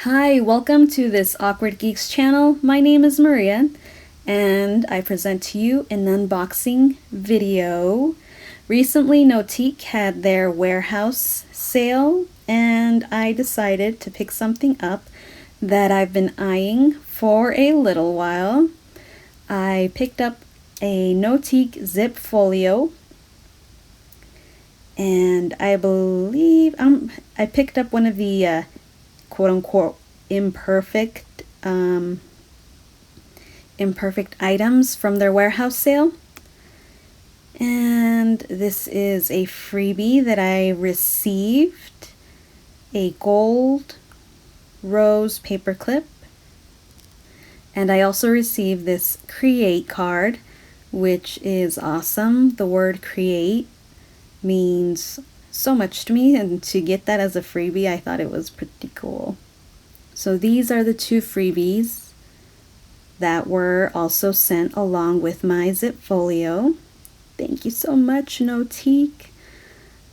Hi, welcome to this Awkward Geeks channel. My name is Maria, and I present to you an unboxing video. Recently, Notiq had their warehouse sale, and I decided to pick something up that I've been eyeing for a little while. I picked up a Notiq zip folio, and I believe I picked up one of the quote-unquote imperfect items from their warehouse sale. And this is a freebie that I received, a gold rose paper clip, and I also received this create card, which is awesome. The word create means so much to me, and to get that as a freebie, I thought it was pretty cool. So these are the two freebies that were also sent along with my zip folio. Thank you so much, Notiq.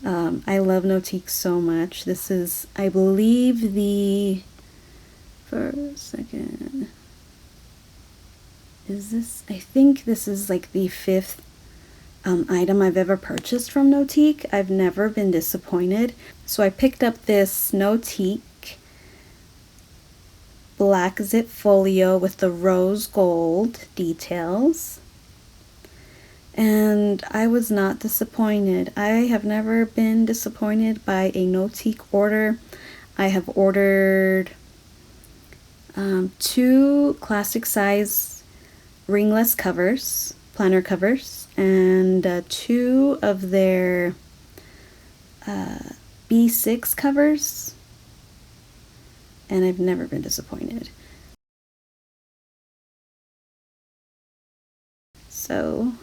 I love Notiq so much. This is, I believe, I think this is like the fifth item I've ever purchased from Notiq. I've never been disappointed. So I picked up this Notiq black zip folio with the rose gold details, and I was not disappointed. I have never been disappointed by a Notiq order. I have ordered 2 classic size ringless covers, planner covers, and 2 of their B6 covers, and I've never been disappointed. So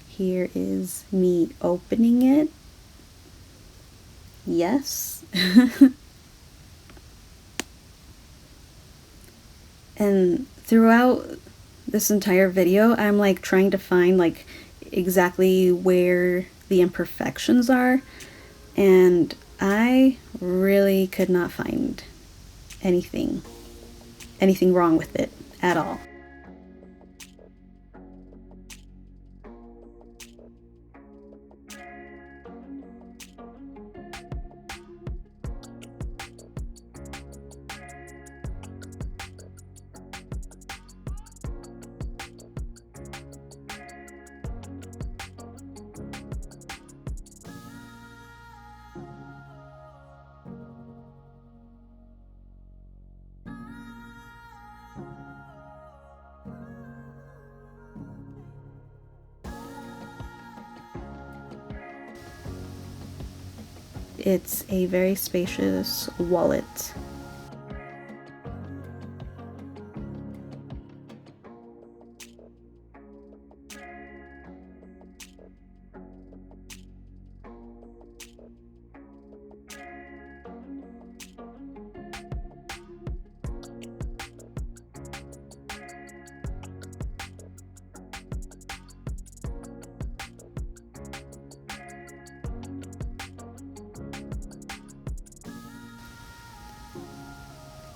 here is me opening it. Yes. And throughout this entire video, I'm like trying to find like exactly where the imperfections are, and I really could not find anything wrong with it at all. It's a very spacious wallet.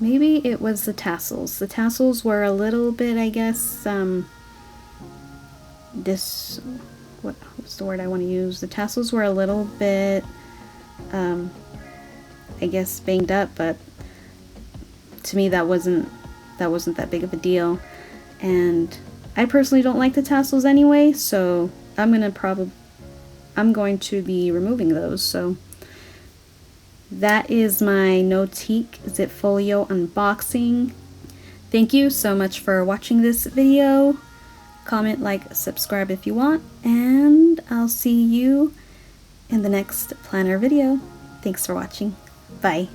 Maybe it was the tassels. The tassels were a little bit, I guess, what's the word I want to use? The tassels were a little bit, I guess, banged up, but to me that wasn't that big of a deal. And I personally don't like the tassels anyway, so I'm going to be removing those. So that is my Notiq zip folio unboxing. Thank you so much for watching this video. Comment, like, subscribe if you want, and I'll see you in the next planner video. Thanks for watching. Bye.